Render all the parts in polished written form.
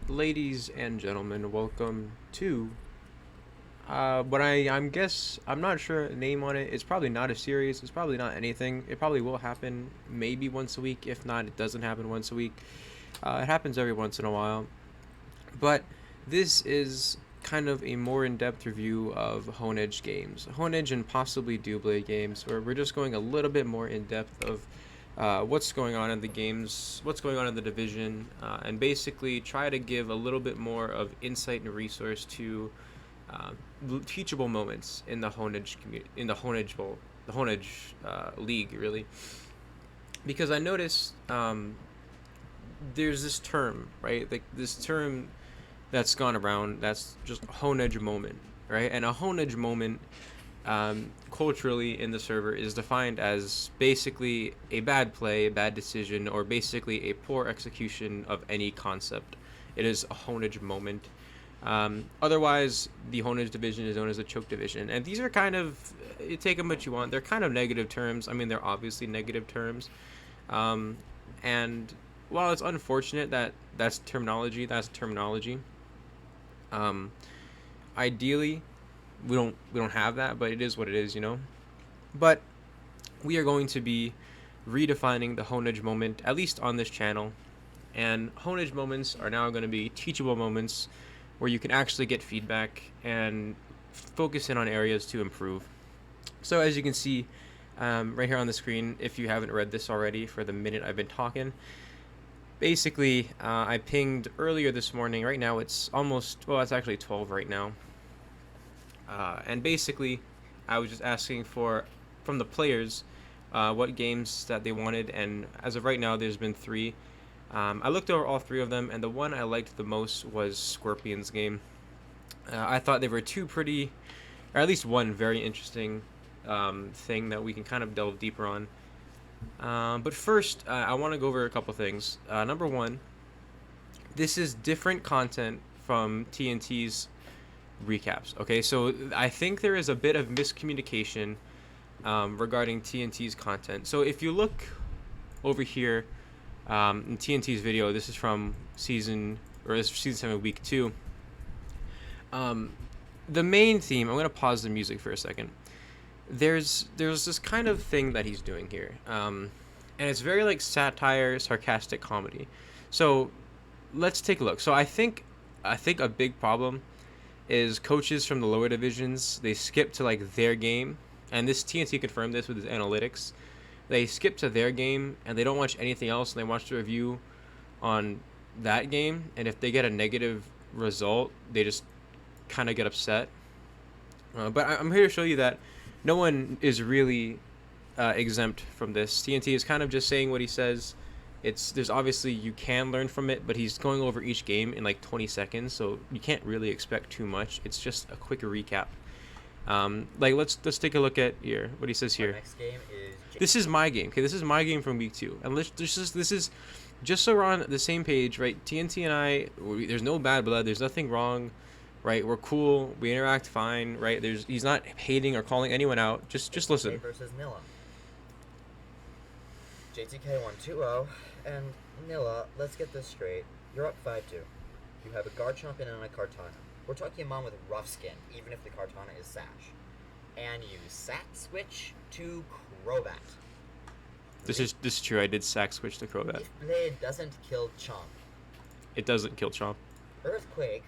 Ladies and gentlemen, welcome to what I'm not sure name on it. It's probably not a series. It's probably not anything. It probably will happen maybe once a week. If not, it doesn't happen once a week. It happens every once in a while. But this is kind of a more in-depth review of Honedge games, Honedge and possibly Doublade games, where we're just going a little bit more in depth of what's going on in the games, what's going on in the division, and basically try to give a little bit more of insight and resource to uh, teachable moments in the Honedge in the Honedge Bowl, the Honedge League, really. Because I noticed there's this term, right? Like this term that's gone around. That's just a Honedge moment, right? And a Honedge moment, culturally in the server, is defined as basically a bad play, a bad decision, or basically a poor execution of any concept. It is a Honedge moment. Otherwise, the Honedge division is known as a choke division, and these are kind of, you take them what you want. They're kind of negative terms. I mean, they're obviously negative terms, um, and while it's unfortunate that that's terminology. Um, Ideally, we don't have that, but it is what it is, you know. But we are going to be redefining the Honedge moment, at least on this channel. And Honedge moments are now going to be teachable moments where you can actually get feedback and focus in on areas to improve. So as you can see right here on the screen, if you haven't read this already for the minute I've been talking, basically I pinged earlier this morning. Right now it's almost, well, it's actually 12 right now. And basically I was just asking for from the players what games that they wanted, and as of right now there's been three. I looked over all three of them, and the one I liked the most was Scorpion's game. I thought they were two pretty, or at least one very interesting thing that we can kind of delve deeper on. But first, I want to go over a couple things. Number one, this is different content from TNT's recaps. Okay, so I think there is a bit of miscommunication regarding TNT's content. So if you look over here in TNT's video, this is from this is season 7, week 2. The main theme. I'm gonna pause the music for a second. There's this kind of thing that he's doing here, and it's very like satire, sarcastic comedy. So let's take a look. So I think a big problem is coaches from the lower divisions, they skip to like their game, and this TNT confirmed this with his analytics. They skip to their game and they don't watch anything else, and they watch the review on that game, and if they get a negative result, they just kind of get upset. But I'm here to show you that no one is really exempt from this. TNT is kind of just saying what he says. There's obviously, you can learn from it, but he's going over each game in like 20 seconds, so you can't really expect too much. It's just a quick recap. Like let's take a look at here what he says Our here. next game is This is my game. Okay, this is my game from week 2, and this is just so we're on the same page, right? TNT and there's no bad blood. There's nothing wrong, right? We're cool. We interact fine, right? He's not hating or calling anyone out. Just listen. versus Nilla. JTK 1-2-0, and Nilla, let's get this straight. You're up 5-2. You have a Garchomp and a Kartana. We're talking a mon with rough skin, even if the Kartana is Sash. And you Sat Switch to Crobat. This is true. I did sack switch to Crobat. Leaf Blade doesn't kill Chomp. It doesn't kill Chomp. Earthquake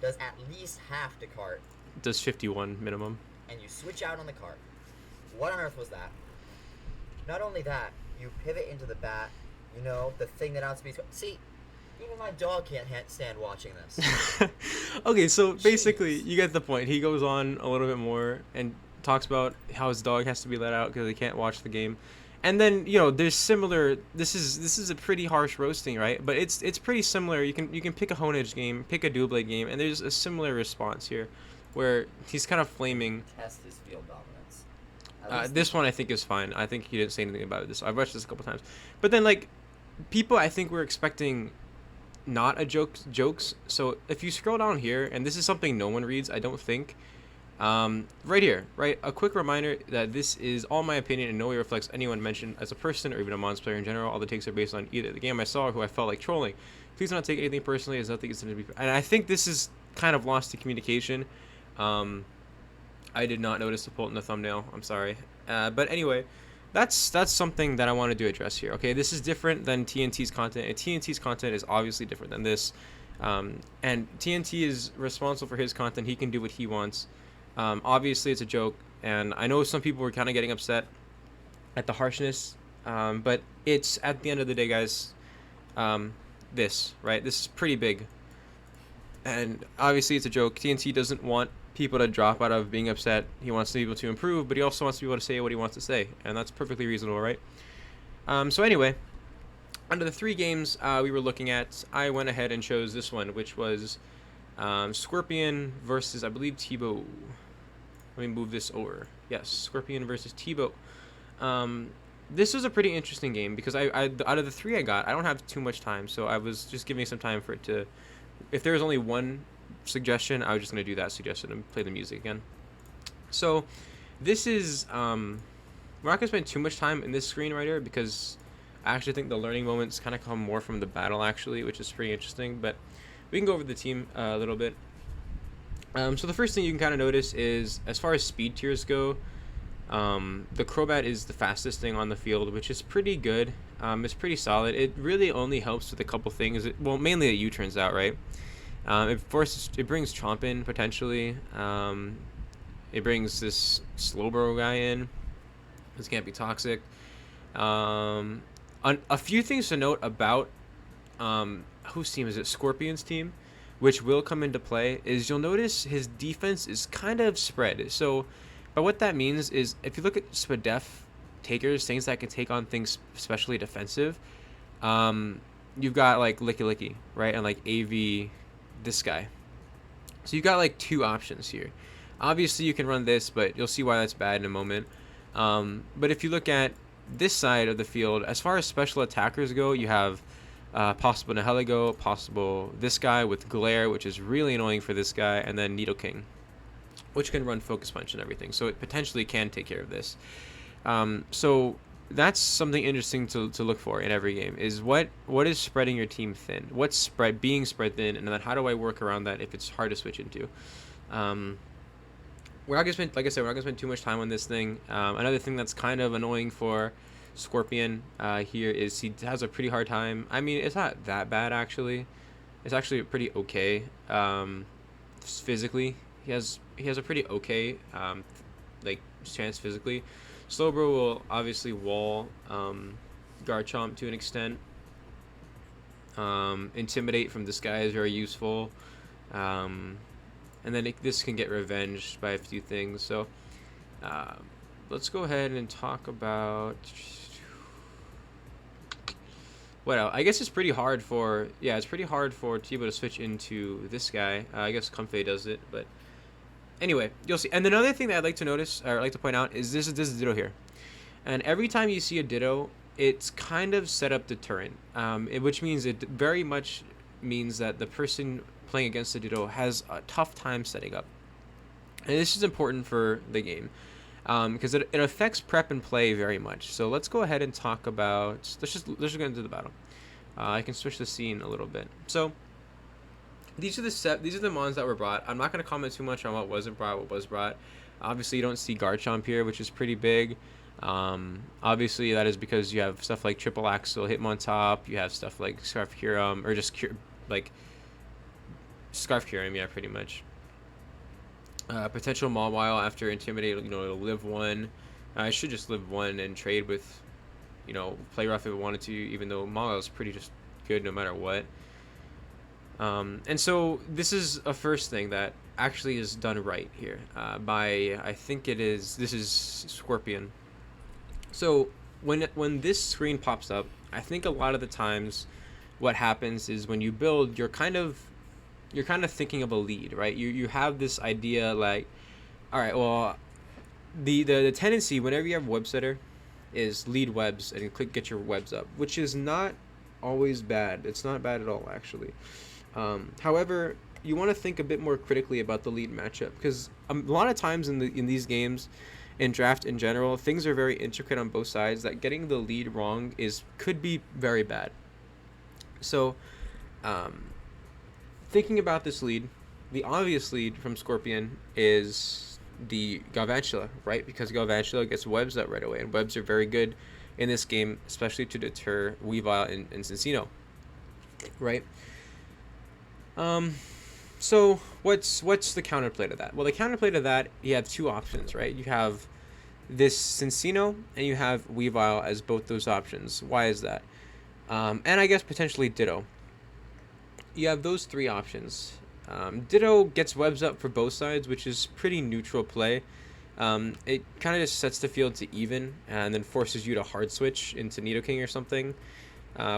does at least half to Cart, It does 51 minimum. and you switch out on the Cart. What on earth was that? Not only that, you pivot into the bat, you know, the thing that outspeeds. See, even my dog can't stand watching this. Okay, so basically, you get the point. He goes on a little bit more and talks about how his dog has to be let out because he can't watch the game. And then, you know, there's similar. This is a pretty harsh roasting, right? But it's pretty similar. You can pick a Honedge game, pick a Doublade game, and there's a similar response here, where he's kind of flaming. Test his field dominance. This one I think is fine. I think he didn't say anything about this. I've watched this a couple times, but then like people, I think were expecting not a jokes. So if you scroll down here, and this is something no one reads, I don't think. Right here, right? A quick reminder that this is all my opinion and no way reflects anyone mentioned as a person or even a Mons player in general. All the takes are based on either the game I saw or who I felt like trolling. Please do not take anything personally. As nothing is going to be. And I think this is kind of lost to communication. I did not notice the pull in the thumbnail. I'm sorry. But anyway, that's something that I wanted to address here. Okay, this is different than TNT's content, and TNT's content is obviously different than this. And TNT is responsible for his content. He can do what he wants. Obviously, it's a joke, and I know some people were kind of getting upset at the harshness. But it's, at the end of the day, guys, this, right? This is pretty big. And obviously, it's a joke. TNT doesn't want people to drop out of being upset. He wants people to improve, but he also wants people to say what he wants to say, and that's perfectly reasonable, right? So anyway, under the 3 games we were looking at, I went ahead and chose this one, which was Scorpion versus, I believe, Tebow. Let me move this over. Yes, Scorpion versus Tebow. This was a pretty interesting game because I out of the 3 I got, I don't have too much time, so I was just giving some time for it to. If there was only one suggestion, I was just going to do that suggestion and play the music again. So this is we're not going to spend too much time in this screenwriter because I actually think the learning moments kind of come more from the battle, actually, which is pretty interesting. But we can go over the team a little bit. So the first thing you can kind of notice is, as far as speed tiers go, the Crobat is the fastest thing on the field, which is pretty good. It's pretty solid. It really only helps with a couple things. Well, mainly the U-turns out, right? It brings Chomp in, potentially. It brings this Slowbro guy in. This can't be toxic. A few things to note about whose team is it? Scorpion's team, which will come into play, is you'll notice his defense is kind of spread. So, but what that means is, if you look at Spadef takers, things that can take on things especially defensive, you've got like Licky Licky, right? And like AV, this guy. So you've got like 2 options here. Obviously you can run this, but you'll see why that's bad in a moment. But if you look at this side of the field, as far as special attackers go, you have possible Nihilego, possible this guy with Glare, which is really annoying for this guy, and then Nidoking, which can run Focus Punch and everything. So it potentially can take care of this. So that's something interesting to look for in every game, is what is spreading your team thin? What's being spread thin, and then how do I work around that if it's hard to switch into? We're not gonna spend, like I said, we're not gonna spend too much time on this thing. Another thing that's kind of annoying for Scorpion here is he has a pretty hard time. I mean, it's not that bad, actually. It's actually pretty okay. Physically, he has a pretty okay like chance physically. Slowbro will obviously wall Garchomp to an extent. Intimidate from this guy is very useful. And then this can get revenged by a few things. So let's go ahead and talk about what else. I guess it's pretty hard for Tebow to switch into this guy. I guess Comfey does it, but anyway, you'll see. And another thing that I'd like to notice, or I'd like to point out, is this Ditto here. And every time you see a Ditto, it's kind of set up deterrent, which means it very much means that the person playing against the Ditto has a tough time setting up. And this is important for the game, because it affects prep and play very much. So let's go ahead and talk about, let's just get into the battle. I can switch the scene a little bit. So these are the mons that were brought. I'm not going to comment too much on what wasn't brought, what was brought. Obviously, you don't see Garchomp here, which is pretty big. Obviously, that is because you have stuff like Triple Axle, Hitmontop. You have stuff like Scarf Curum, or just like Scarf Curum, yeah, pretty much. Potential Mawile after Intimidate, it'll live 1. I should just live 1 and trade with, Play Rough if I wanted to, even though Mawile is pretty just good no matter what. And so this is a first thing that actually is done right here by, I think this is Scorpion. So when this screen pops up, I think a lot of the times what happens is when you build, you're kind of thinking of a lead, right? You have this idea like, all right, well, the tendency whenever you have web setter is lead webs and click get your webs up, which is not always bad. It's not bad at all, actually. However, you want to think a bit more critically about the lead matchup, because a lot of times in these games, in draft in general, things are very intricate on both sides that getting the lead wrong could be very bad. So Um, Thinking about this lead, the obvious lead from Scorpion is the Galvantula, right? Because Galvantula gets webs out right away, and webs are very good in this game, especially to deter Weavile and Cincino, right? Um, so what's the counterplay to that? Well, the counterplay to that, you have two options, right? You have this Cincino and you have Weavile as both those options. Why is that? And I guess potentially Ditto. You have those three options. Ditto gets webs up for both sides, which is pretty neutral play. It kind of just sets the field to even and then forces you to hard switch into Nidoking or something,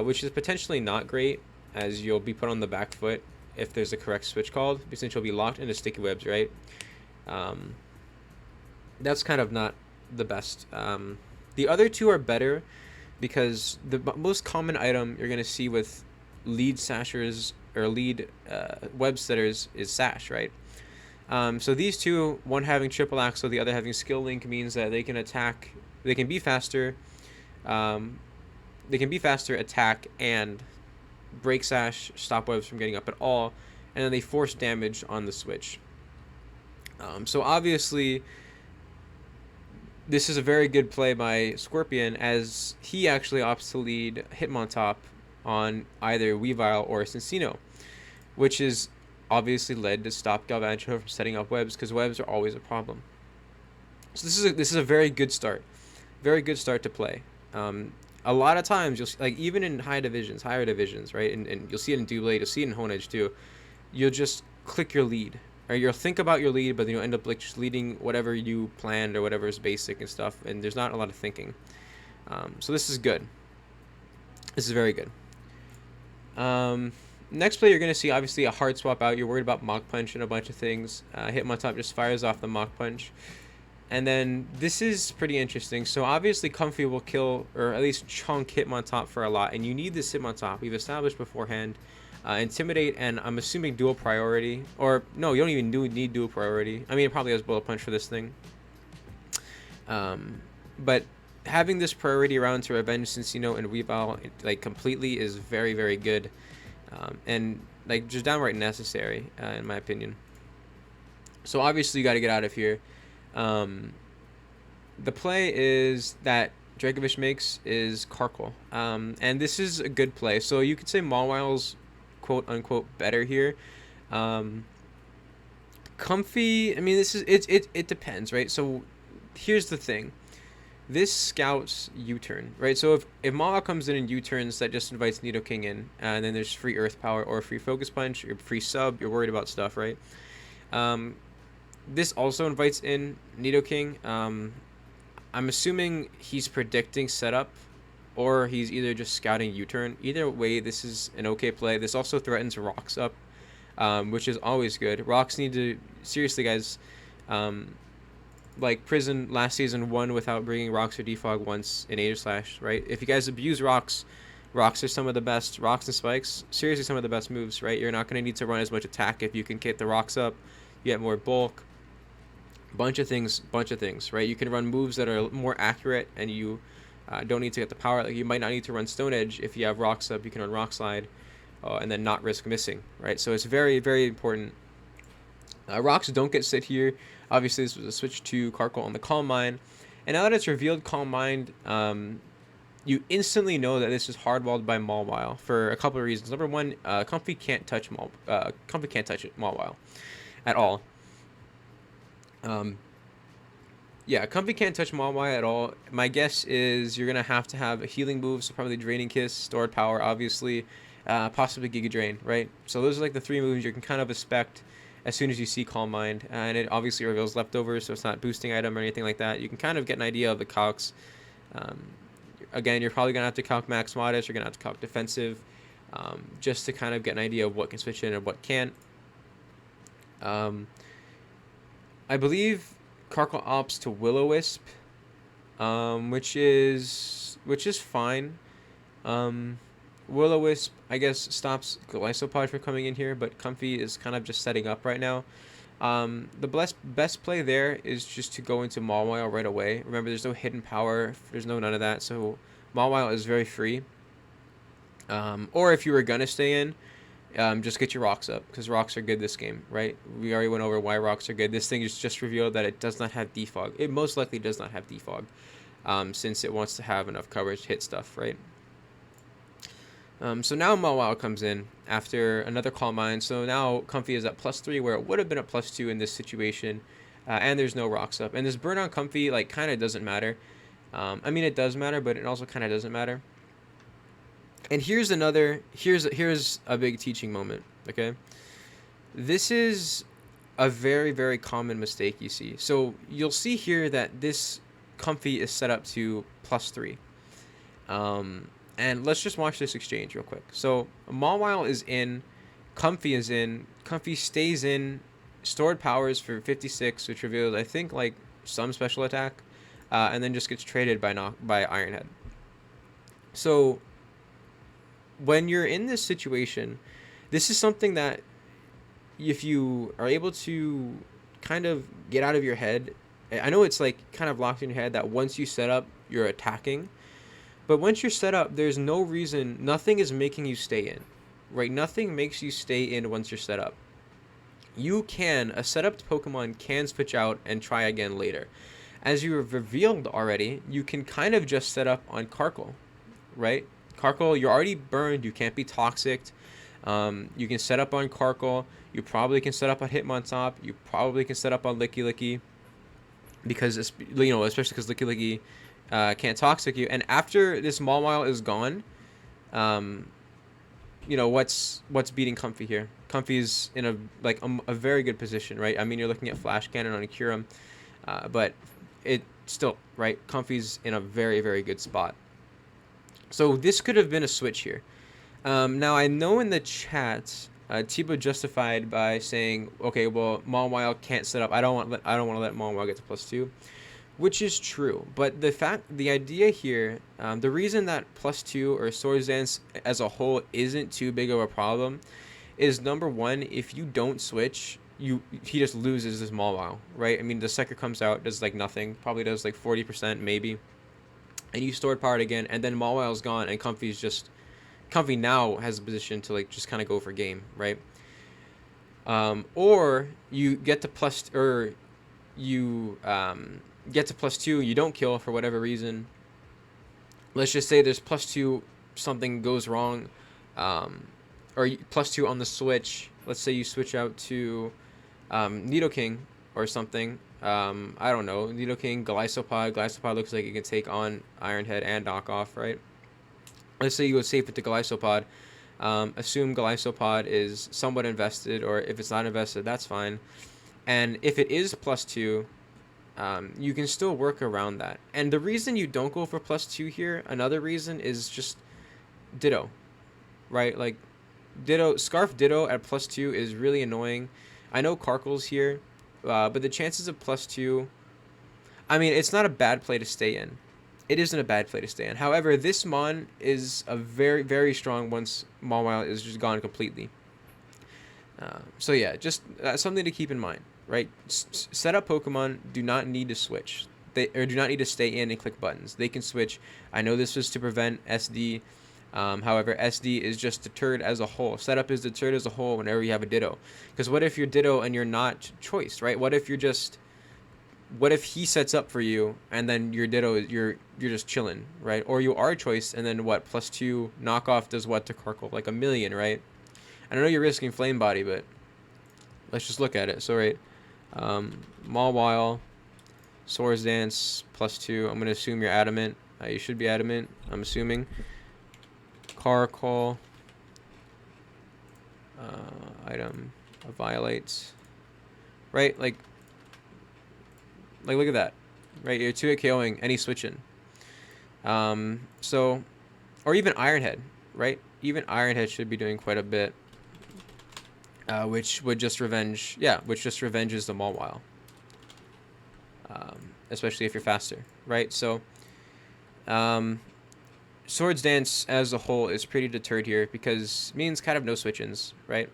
which is potentially not great, as you'll be put on the back foot if there's a correct switch called, since you'll be locked into sticky webs, right? Um, that's kind of not the best. The other two are better because the most common item you're going to see with lead sashers or lead web setters is sash, right? So these two, one having triple axle, the other having skill link, means that they can attack, they can be faster, attack, and break sash, stop webs from getting up at all, and then they force damage on the switch. So obviously, this is a very good play by Scorpion, as he actually opts to lead Hitmontop on either Weavile or Cincino, which is obviously led to stop Galvantula from setting up webs, because webs are always a problem. So this is a very good start to play. A lot of times you'll see, like even in higher divisions, right, and you'll see it in Doublade, you'll see it in Honedge too. You'll just click your lead, or you'll think about your lead, but then you'll end up like just leading whatever you planned or whatever is basic and stuff, and there's not a lot of thinking. So this is good. This is very good. Next play, you're going to see obviously a hard swap out. You're worried about Mach Punch and a bunch of things. Hitmontop just fires off the Mach Punch. And then this is pretty interesting. So obviously Comfy will kill, or at least chunk Hitmontop for a lot. And you need this Hitmontop. We've established beforehand. Intimidate and I'm assuming dual priority. Or no, you don't even need dual priority. I mean, it probably has Bullet Punch for this thing. But having this priority around to revenge Cincino and Weavile like completely is very, very good. And like just downright necessary, in my opinion. So obviously you got to get out of here. The play is that Dragovich makes is Karkle, and this is a good play. So you could say Mawwile's quote unquote better here. Comfy, I mean, this is it depends, right? So here's the thing. This scouts U-turn, right? So if Mawile comes in and U-turns, that just invites Nidoking in, and then there's free Earth Power or free Focus Punch or free Sub. You're worried about stuff, right? This also invites in Nidoking. I'm assuming he's predicting setup, or he's either just scouting U-turn. Either way, this is an okay play. This also threatens Rocks up, which is always good. Rocks need to, seriously, guys. Like Prison last season won without bringing Rocks or Defog once in Aegislash, right? If you guys abuse Rocks, Rocks are some of the best. Rocks and Spikes, seriously some of the best moves, right? You're not going to need to run as much attack if you can get the Rocks up. You get more bulk. Bunch of things, right? You can run moves that are more accurate, and you don't need to get the power. Like you might not need to run Stone Edge if you have Rocks up. You can run Rock Slide, and then not risk missing, right? So it's very, very important. Rocks don't get sit here. Obviously, this was a switch to Karkle on the Calm Mind. And now that it's revealed Calm Mind, you instantly know that this is hardwalled by Mawile for a couple of reasons. Number one, Comfy can't touch Mawile at all. Yeah, Comfy can't touch Mawile at all. My guess is you're going to have a healing move, so probably Draining Kiss, Stored Power, obviously, possibly Giga Drain, right? So those are like the three moves you can kind of expect as soon as you see Calm Mind, and it obviously reveals leftovers, so it's not boosting item or anything like that. You can kind of get an idea of the calcs. Again, you're probably going to have to calc Max Modest, you're going to have to calc Defensive, just to kind of get an idea of what can switch in and what can't. I believe Karkle opts to Will-O-Wisp, which is fine. Will-O-Wisp, I guess, stops Glycopod from coming in here, but Comfy is kind of just setting up right now. The best play there is just to go into Mawile right away. Remember, there's no hidden power. There's none of that, so Mawile is very free. Or if you were going to stay in, Just get your rocks up because rocks are good this game, right? We already went over why rocks are good. This thing is just revealed that it does not have defog. It most likely does not have defog, since it wants to have enough coverage to hit stuff, right? So now Mawile comes in after another Calm Mind. So now Comfy is at +3 where it would have been at +2 in this situation, and there's no rocks up. And this burn on Comfy like kind of doesn't matter. I mean, it does matter, but it also kind of doesn't matter. And here's a big teaching moment. Okay, this is a very, very common mistake you see. So you'll see here that this Comfy is set up to +3. And let's just watch this exchange real quick. So Mawile is in, Comfy is in, Comfy stays in, stored powers for 56, which reveals I think like some special attack, and then just gets traded by Ironhead. So when you're in this situation, this is something that if you are able to kind of get out of your head, I know it's like kind of locked in your head that once you set up, you're attacking. But once you're set up, there's no reason, nothing is making you stay in, right? Nothing makes you stay in once you're set up. A set up Pokemon can switch out and try again later. As you have revealed already, you can kind of just set up on Karkle, right? Karkle, you're already burned, you can't be toxic. You can set up on Karkle, you probably can set up on Hitmontop, you probably can set up on Licky Licky, because, especially because Licky Licky can't toxic you. And after this Mawile is gone, what's beating Comfy here? Comfy's in a very good position, right? I mean, you're looking at Flash Cannon on a Kyurem, but it still, right? Comfy's in a very, very good spot. So this could have been a switch here. Now I know in the chat, Tibo justified by saying, okay, well, Mawile can't set up. I don't want to let Mawile get to +2. Which is true, but the idea here, the reason that +2 or Swords Dance as a whole isn't too big of a problem is, number one, if you don't switch, he just loses this Mawile, right? I mean, the Sucker comes out, does like nothing, probably does like 40% maybe, and you stored power again, and then Mawile's gone, and Comfy now has a position to like just kind of go for game, right? Or you get to get to +2, you don't kill for whatever reason. Let's just say there's +2, something goes wrong, or +2 on the switch. Let's say you switch out to Nidoking or something. I don't know, Nidoking, Gliscopod. Gliscopod looks like it can take on Ironhead and knock off, right? Let's say you go safe with the Gliscopod. Assume Gliscopod is somewhat invested, or if it's not invested, that's fine. And if it is +2, you can still work around that. And the reason you don't go for +2 here, another reason is just Ditto, right? Like Scarf Ditto at +2 is really annoying. I know Karkle's here, but the chances of +2, I mean, it's not a bad play to stay in. It isn't a bad play to stay in. However, this Mon is a very, very strong once Mawile is just gone completely. So yeah, just something to keep in mind. Right, set up Pokemon do not need to switch. Do not need to stay in and click buttons. They can switch. I know this was to prevent SD. However, SD is just deterred as a whole. Setup is deterred as a whole whenever you have a Ditto. Because what if you're Ditto and you're not choiced, right? What if he sets up for you and then your Ditto you're just chilling, right? Or you are choiced and then what? +2 knockoff does what to Karkle? Like 1,000,000, right? I know you're risking Flame Body, but let's just look at it. So right. Mawile, Swords Dance +2. I'm gonna assume you're adamant. You should be adamant. I'm assuming. Karkle. Item. Violates. Right, like look at that. Right, you're 2-hit KOing any switching. So, or even Ironhead. Right, even Ironhead should be doing quite a bit. Which revenges the Mawile. Especially if you're faster, right? So, Swords Dance as a whole is pretty deterred here because it means kind of no switch-ins, right?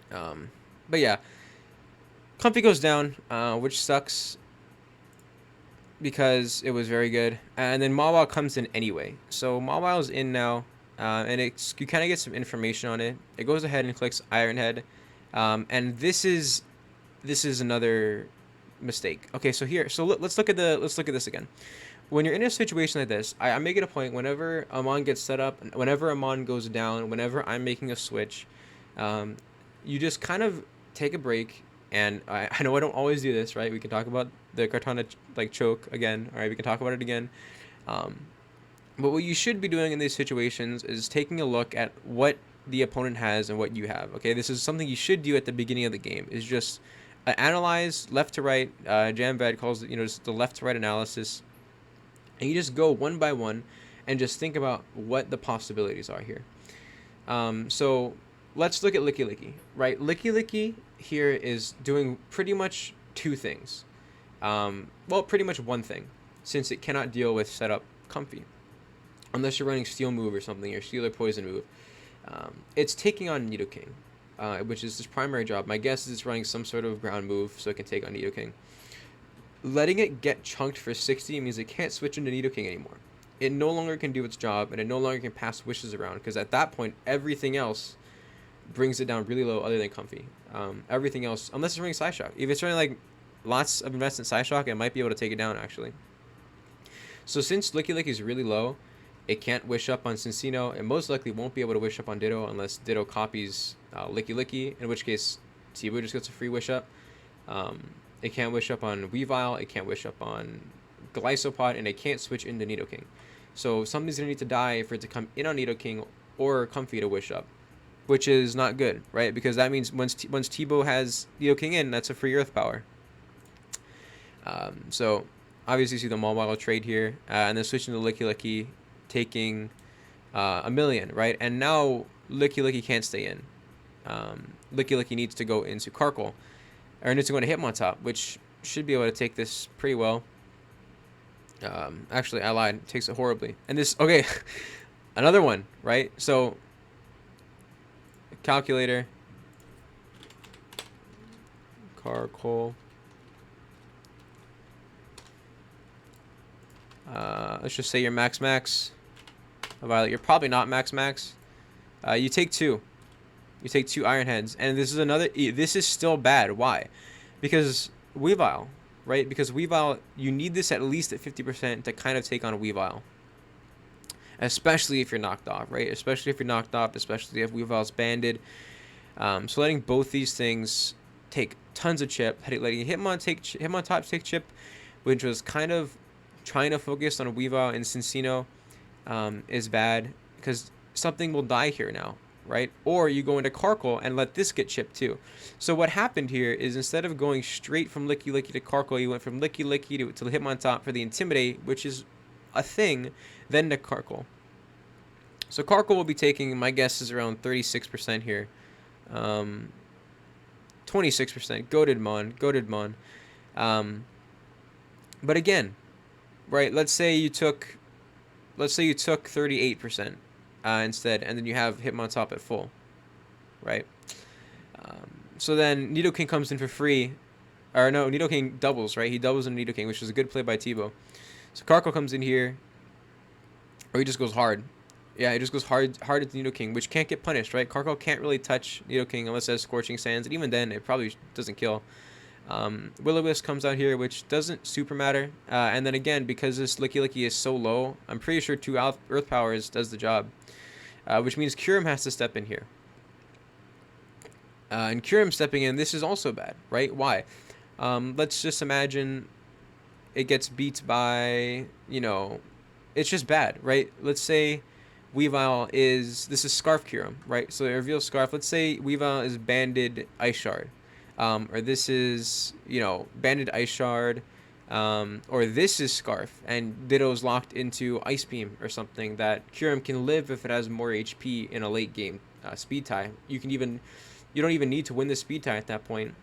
But yeah, Comfy goes down, which sucks because it was very good. And then Mawile comes in anyway. So Mawile's in now. and you kind of get some information on it. It goes ahead and clicks Iron Head, and this is another mistake. Okay, so here, let's look at this again. When you're in a situation like this, I make it a point whenever Amon gets set up, whenever Amon goes down, whenever I'm making a switch, you just kind of take a break. And I know I don't always do this, right? We can talk about the Kartana like choke again. All right, we can talk about it again. But what you should be doing in these situations is taking a look at what the opponent has and what you have. Okay, this is something you should do at the beginning of the game. Is just analyze left to right. Jamvad calls it, just the left to right analysis, and you just go one by one, and just think about what the possibilities are here. So let's look at Licky Licky, right? Licky Licky here is doing pretty much two things. Well, pretty much one thing, since it cannot deal with setup Comfy. Unless you're running Steel Move or something, or Steel or Poison Move. It's taking on Nidoking, which is its primary job. My guess is it's running some sort of ground move so it can take on Nidoking. Letting it get chunked for 60 means it can't switch into Nidoking anymore. It no longer can do its job, and it no longer can pass wishes around, because at that point, everything else brings it down really low other than Comfy. Everything else, unless it's running Psyshock. If it's running like lots of investment Psyshock, it might be able to take it down actually. So since Licky Licky is really low, it can't wish up on Cincino. It most likely won't be able to wish up on Ditto unless Ditto copies Licky Licky, in which case Tibu just gets a free wish up. It can't wish up on Weavile, it can't wish up on Glycopod, and it can't switch into Nidoking. So something's going to need to die for it to come in on Nidoking or Comfy to wish up, which is not good, right? Because that means once Tibo has Nidoking in, that's a free Earth power. So obviously you see the Mawile trade here, and then switching to Licky Licky, taking a million, right? And now Licky Licky can't stay in. Licky Licky needs to go into Karkle, or needs to go into Hitmontop, which should be able to take this pretty well. Actually, I lied. It takes it horribly. And this, okay, another one, right? So, calculator, Karkle. Let's just say you're max. Violet, you're probably not max. You take two. You take two Iron Heads, and this is another. This is still bad. Why? Because Weavile, right? Because Weavile, you need this at least at 50% to kind of take on a Weavile. Especially if you're knocked off, right? Especially if you're knocked off. Especially if Weavile's banded. So letting both these things take tons of chip, letting Hitmontop take chip, which was kind of trying to focus on Weavile and Cincino, is bad, because something will die here now, right? Or you go into Karkle and let this get chipped too. So what happened here is, instead of going straight from Licky Licky to Karkle, you went from Licky Licky to Hitmontop for the Intimidate, which is a thing, then to Karkle. So Karkle will be taking, my guess is around 36% here. 26%. Goated Mon. But again, right, let's say you took 38% instead, and then you have Hitmontop at full, right? So then Nidoking comes in for free, or no, Nidoking doubles, right? He doubles in Nidoking, which is a good play by Tibo. So Karkle comes in here, or he just goes hard. Yeah, he just goes hard at Nidoking, which can't get punished, right? Karkle can't really touch Nidoking unless it has Scorching Sands, and even then, it probably doesn't kill. Will-O-Wisp comes out here, which doesn't super matter. And then again, because this Licky Licky is so low, I'm pretty sure 2 Earth Powers does the job. Which means Kyurem has to step in here. And Kyurem stepping in, this is also bad, right? Why? Let's just imagine it gets beat by, it's just bad, right? Let's say Weavile this is Scarf Kyurem, right? So it reveals Scarf. Let's say Weavile is banded Ice Shard. Or this is, banded Ice Shard, or this is Scarf, and Ditto's locked into Ice Beam or something that Kyurem can live if it has more HP in a late game speed tie. You don't even need to win the speed tie at that point,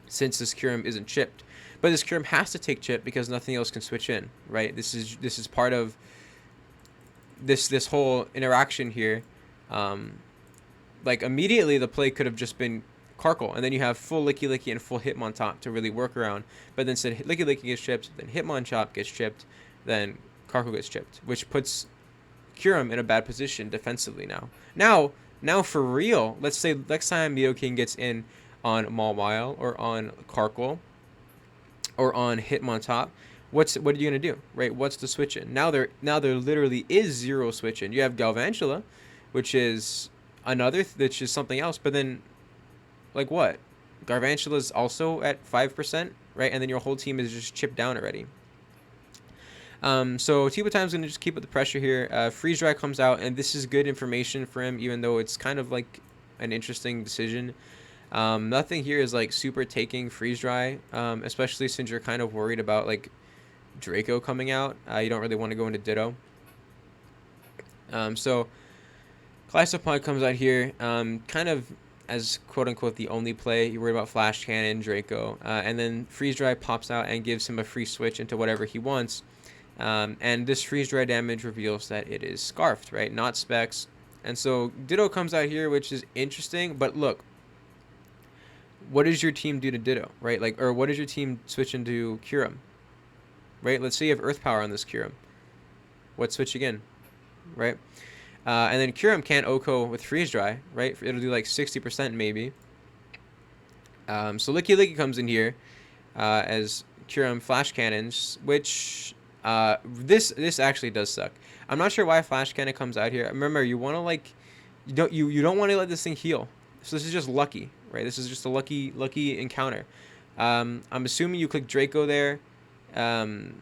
since this Kyurem isn't chipped. But this Kyurem has to take chip because nothing else can switch in, right? This is part of this whole interaction here. Like immediately the play could have just been Karkle, and then you have full Licky Licky and full Hitmontop to really work around. But then instead Licky Licky gets chipped, then Hitmontop gets chipped, then Karkle gets chipped, which puts Curum in a bad position defensively now. Now for real, let's say next time Nidoking gets in on Mawile or on Karkle or on Hitmontop, what are you gonna do, right? What's the switch in? Now there literally is zero switch in. You have Galvantula, which is which is something else, but then like what? Garvantula is also at 5%, right? And then your whole team is just chipped down already. So Tibotime's going to just keep up the pressure here. Freeze Dry comes out, and this is good information for him, even though it's kind of like an interesting decision. Nothing here is like super taking Freeze Dry, especially since you're kind of worried about like Draco coming out. You don't really want to go into Ditto. So Clystopod comes out here, kind of as quote-unquote the only play. You're worried about Flash Cannon, Draco, and then Freeze Dry pops out and gives him a free switch into whatever he wants. And this Freeze Dry damage reveals that it is Scarfed, right? Not Specs. And so Ditto comes out here, which is interesting. But look, what does your team do to Ditto, right? Like, or what does your team switch into Kyurem, right? Let's say you have Earth Power on this Kyurem. What switch again, right? And then Kyurem can't OHKO with Freeze Dry, right? It'll do like 60% maybe. So Licky Licky comes in here as Kyurem Flash Cannons, which this actually does suck. I'm not sure why Flash Cannon comes out here. Remember, you want to like you don't want to let this thing heal. So this is just lucky, right? This is just a lucky encounter. I'm assuming you click Draco there, and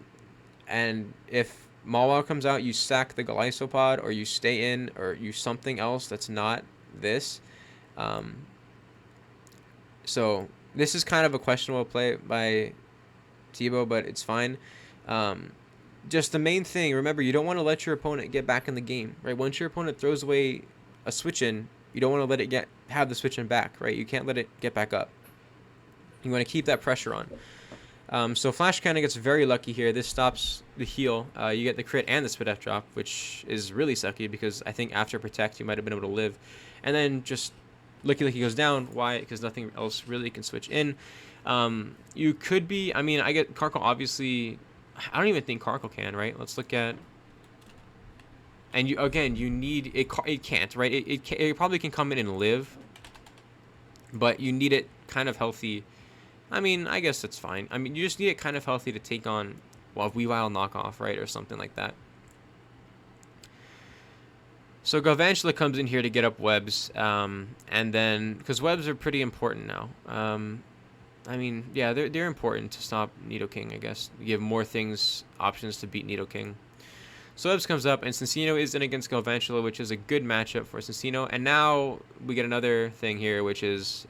if Mawile comes out, you sack the Golisopod, or you stay in, or you something else that's not this. So this is kind of a questionable play by Tibo, but it's fine. Just the main thing, remember, you don't want to let your opponent get back in the game, right? Once your opponent throws away a switch in, you don't want to let it have the switch in back, right? You can't let it get back up. You want to keep that pressure on. So Flash Cannon gets very lucky here. This stops the heal. You get the crit and the Spit F drop, which is really sucky because I think after Protect you might have been able to live. And then just Licky Licky goes down. Why? Because nothing else really can switch in. You could be, I mean, I get Karkle obviously, I don't even think Karkle can, right? Let's look at, and you need, it can't, right? It probably can come in and live, but you need it kind of healthy. I mean, I guess that's fine. I mean, you just need it kind of healthy to take on, well, Weavile knockoff, right? Or something like that. So Galvantula comes in here to get up webs, and then, because webs are pretty important now. I mean, yeah, they're important to stop Nidoking, I guess. Give more options to beat Nidoking. So webs comes up, and Cincino is in against Galvantula, which is a good matchup for Cincino. And now we get another thing here, which is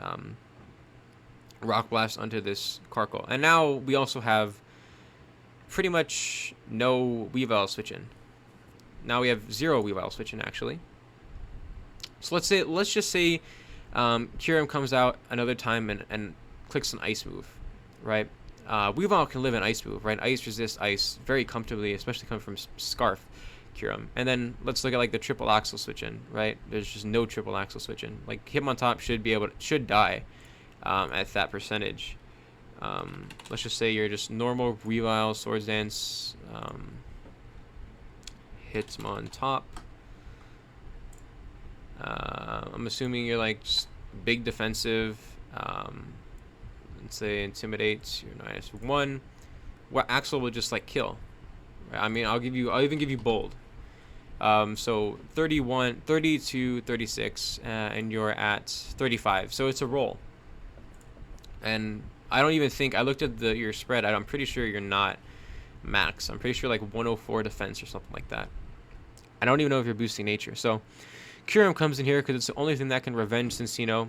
Rock Blast onto this Karkle. And now we also have pretty much no Weavile switch-in. Now we have 0 Weavile switch-in, actually. So let's just say Kyurem comes out another time and clicks an Ice move, right? Weavile can live in Ice move, right? Ice resist Ice very comfortably, especially coming from Scarf Kyurem. And then let's look at like the triple axle switch-in, right? There's just no triple axle switch-in. Like Hitmontop should die at that percentage. Let's just say you're just normal Weavile, Swords Dance, Hitmontop. I'm assuming you're like just big defensive. Let's say Intimidate, you're -1. What Axel will just like kill. Right? I mean, I'll even give you Bold. So 31, 32, 36, and you're at 35. So it's a roll. And I don't even think, I looked at your spread, I'm pretty sure you're not max. I'm pretty sure like 104 defense or something like that. I don't even know if you're boosting nature. So Kyurem comes in here because it's the only thing that can revenge Cincino.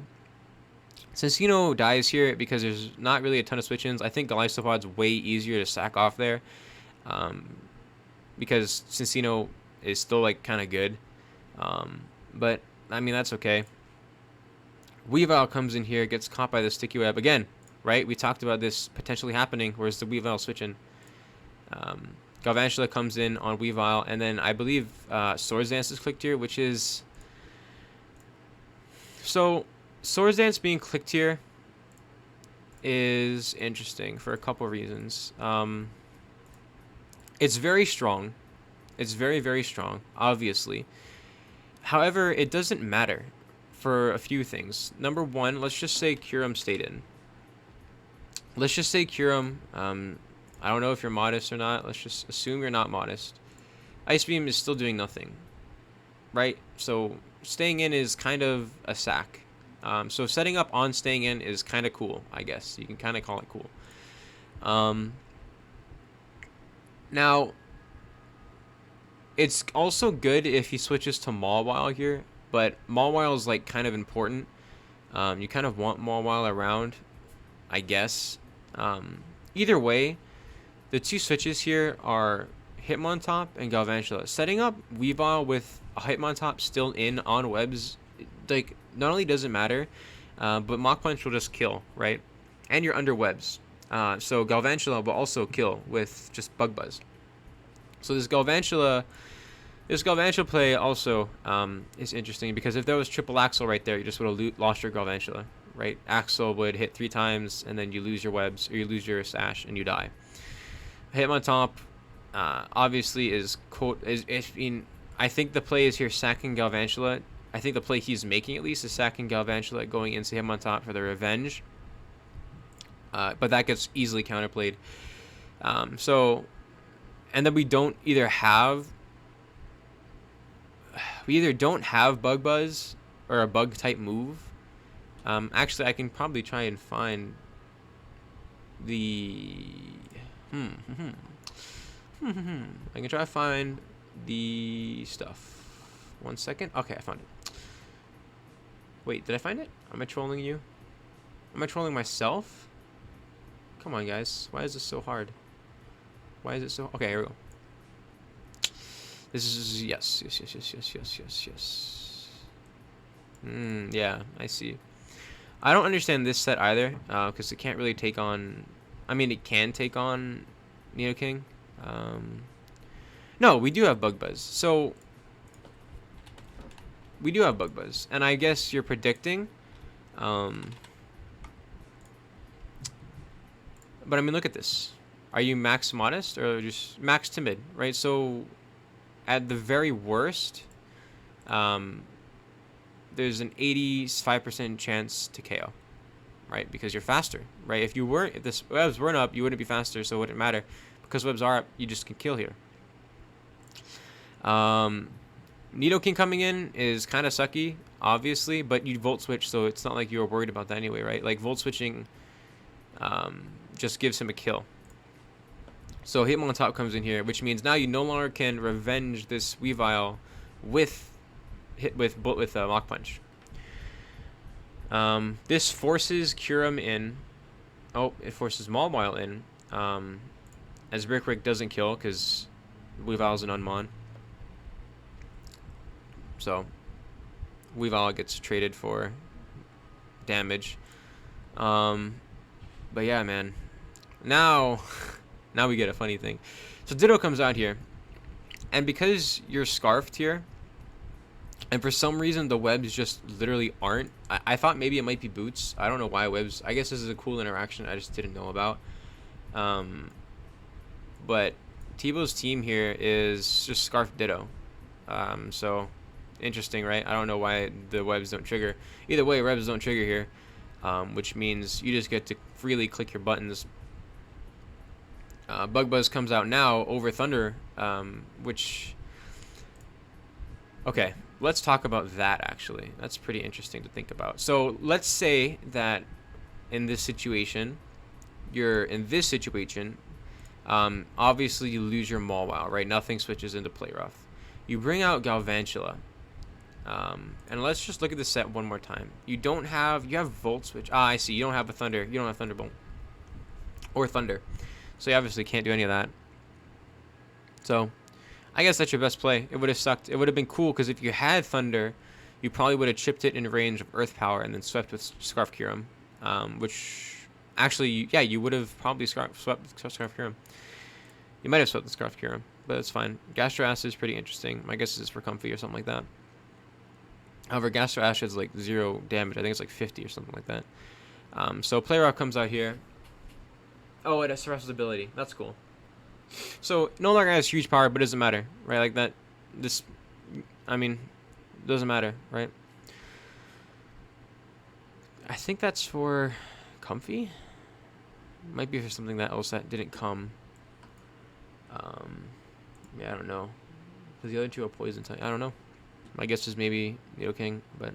Cincino dies here because there's not really a ton of switch-ins. I think Golisopod's way easier to sack off there, because Cincino is still like kind of good. But I mean, that's okay. Weavile comes in here, gets caught by the sticky web again, right? We talked about this potentially happening. Where's the Weavile switch-in? Galvantula comes in on Weavile, and then I believe Swords Dance is clicked here, which is so. Swords Dance being clicked here is interesting for a couple reasons. It's very strong, It's very, very strong, obviously. However, it doesn't matter for a few things. Number one, let's just say Curum stayed in. Let's just say Curum, I don't know if you're modest or not. Let's just assume you're not modest. Ice Beam is still doing nothing, right? So staying in is kind of a sack. So setting up on staying in is kind of cool, I guess. You can kind of call it cool. Now, it's also good if he switches to Mawile here, but Mawile is like kind of important. You kind of want Mawile around, I guess. Either way, the two switches here are Hitmontop and Galvantula. Setting up Weavile with a Hitmontop still in on webs, like, not only does it matter, but Mach Punch will just kill, right? And you're under webs. So Galvantula will also kill with just Bug Buzz. So this Galvantula play also is interesting, because if there was triple Axel right there, you just would have lost your Galvantula, right? Axel would hit 3 times, and then you lose your webs, or you lose your Sash, and you die. Hitmontop obviously is I think the play is here sacking Galvantula. I think the play he's making, at least, is sacking Galvantula, going into Hitmontop for the revenge. But that gets easily counterplayed. And then we either don't have Bug Buzz or a bug type move. Actually, I can probably try and find the I can try to find the stuff. 1 second. Okay, I found it. Wait, did I find it? Am I trolling you? Am I trolling myself? Come on, guys. Why is this so hard? Why is it so... Okay, here we go. This is... Yes. Yeah, I see. I don't understand this set either, because it can't really take on... I mean, it can take on Nidoking. No, we do have Bug Buzz. So... We do have Bug Buzz. And I guess you're predicting... But I mean, look at this. Are you max modest or just max timid, right? So at the very worst, there's an 85% chance to KO, right? Because you're faster, right? If the webs weren't up, you wouldn't be faster, so it wouldn't matter. Because webs are up, you just can kill here. Nidoking coming in is kind of sucky, obviously, but you volt switch, so it's not like you were worried about that anyway, right? Like volt switching just gives him a kill. So Hitmontop comes in here, which means now you no longer can revenge this Weavile with Mach Punch. This forces Curum in. Oh, it forces Mawile in. As Rick doesn't kill because Weavile's an Unmon. So Weavile gets traded for damage. But yeah, man. Now we get a funny thing. So Ditto comes out here, and because you're scarfed here, and for some reason the webs just literally aren't. I thought maybe it might be boots. I don't know why webs. I guess this is a cool interaction I just didn't know about. But Tebow's team here is just scarfed Ditto. So interesting, right? I don't know why the webs don't trigger. Either way, webs don't trigger here, which means you just get to freely click your buttons. Bug Buzz comes out now over Thunder, which... Okay, let's talk about that, actually. That's pretty interesting to think about. So let's say that in this situation, obviously you lose your Mawile, right? Nothing switches into Play Rough. You bring out Galvantula. And let's just look at the set one more time. You have Volt Switch. I see. You don't have a Thunder. You don't have Thunderbolt. Or Thunder. So you obviously can't do any of that. So, I guess that's your best play. It would have sucked. It would have been cool, because if you had Thunder, you probably would have chipped it in range of Earth Power and then swept with Scarf Curum. Which, actually, yeah, you would have probably swept Scarf Curum. You might have swept the Scarf Curum, but it's fine. Gastro Acid is pretty interesting. My guess is for Comfy or something like that. However, Gastro Acid is like 0 damage. I think it's like 50 or something like that. So Play Rough comes out here. Oh, it has Survival's ability. That's cool. So no longer has huge power, but it doesn't matter, right? Like that. This, I mean, doesn't matter, right? I think that's for comfy. Might be for something that else that didn't come. Um, yeah, I don't know. Because the other two are poison type. I don't know. My guess is maybe Nidoking, but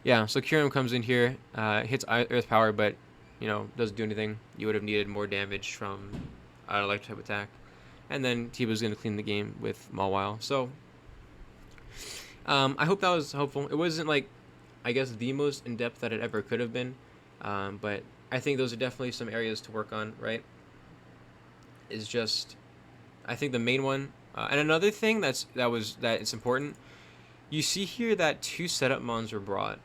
yeah. So Kyurem comes in here, hits Earth Power, but doesn't do anything. You would have needed more damage from an electric type attack, and then Tiba's gonna clean the game with Mawile. So I hope that was helpful. It wasn't like, I guess, the most in depth that it ever could have been, but I think those are definitely some areas to work on. Right? Is just, I think the main one, and another thing that it's important. You see here that two setup mons were brought.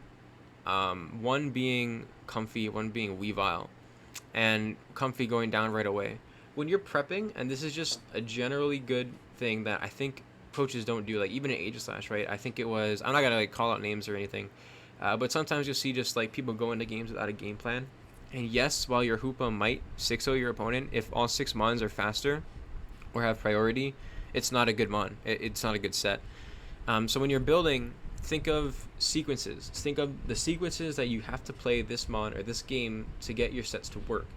One being Comfy, one being Weavile, and Comfy going down right away. When you're prepping, and this is just a generally good thing that I think coaches don't do, like even in Aegislash, right? I think it was, I'm not gonna like call out names or anything, but sometimes you'll see just like people go into games without a game plan. And yes, while your Hoopa might 6-0 your opponent, if all 6 mons are faster or have priority, it's not a good mon. It's not a good set. So when you're building, think of sequences. Think of the sequences that you have to play this mon or this game to get your sets to work.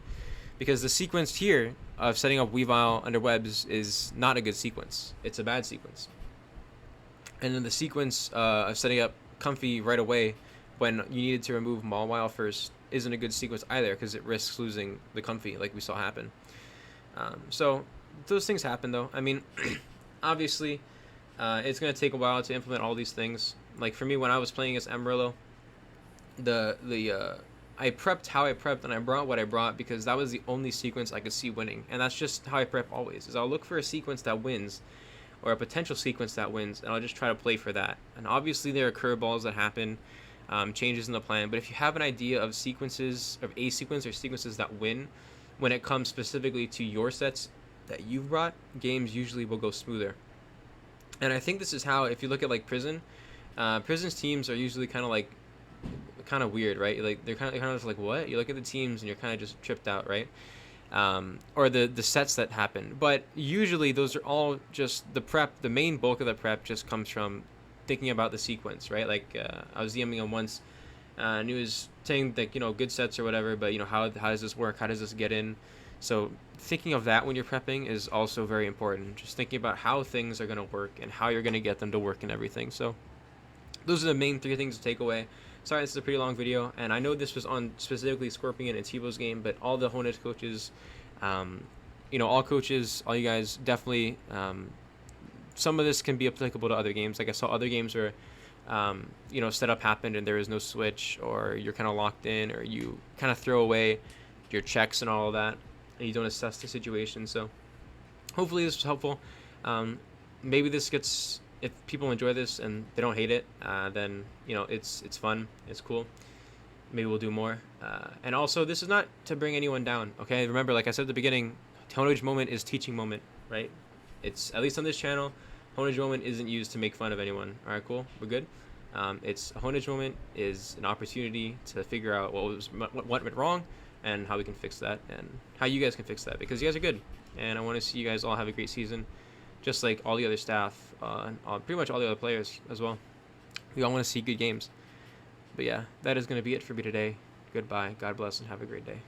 Because the sequence here of setting up Weavile under webs is not a good sequence. It's a bad sequence. And then the sequence of setting up Comfy right away when you needed to remove Mawile first isn't a good sequence either, because it risks losing the Comfy like we saw happen. So those things happen though. I mean, obviously, it's going to take a while to implement all these things. Like for me, when I was playing as Amarillo, I prepped how I prepped, and I brought what I brought because that was the only sequence I could see winning. And that's just how I prep always, is I'll look for a sequence that wins, or a potential sequence that wins, and I'll just try to play for that. And obviously there are curveballs that happen, changes in the plan, but if you have an idea of sequences, of a sequence or sequences that win, when it comes specifically to your sets that you've brought, games usually will go smoother. And I think this is how, if you look at like Prison's teams are usually kind of weird, right? Like they're kind of just like, what? You look at the teams and you're kind of just tripped out, right? Or the sets that happen. But usually those are all just the prep. The main bulk of the prep just comes from thinking about the sequence, right? Like I was DMing him once, and he was saying that good sets or whatever, but how does this work? How does this get in? So thinking of that when you're prepping is also very important. Just thinking about how things are going to work and how you're going to get them to work and everything. So those are the main 3 things to take away. Sorry, this is a pretty long video, and I know this was on specifically Scorpion and Tebow's game, but all the Honedge coaches, all coaches, all you guys, definitely, some of this can be applicable to other games. Like I saw other games where, setup happened and there is no switch, or you're kind of locked in, or you kind of throw away your checks and all of that, and you don't assess the situation. So hopefully this was helpful. Maybe this gets, if people enjoy this and they don't hate it, then it's fun, it's cool. Maybe we'll do more. And also, this is not to bring anyone down. Okay, remember, like I said at the beginning, Honedge moment is teaching moment, right? It's, at least on this channel, Honedge moment isn't used to make fun of anyone. All right, cool, we're good. It's a Honedge moment is an opportunity to figure out what went wrong and how we can fix that, and how you guys can fix that, because you guys are good, and I want to see you guys all have a great season, just like all the other staff, and pretty much all the other players as well. We all want to see good games. But yeah, that is going to be it for me today. Goodbye, God bless, and have a great day.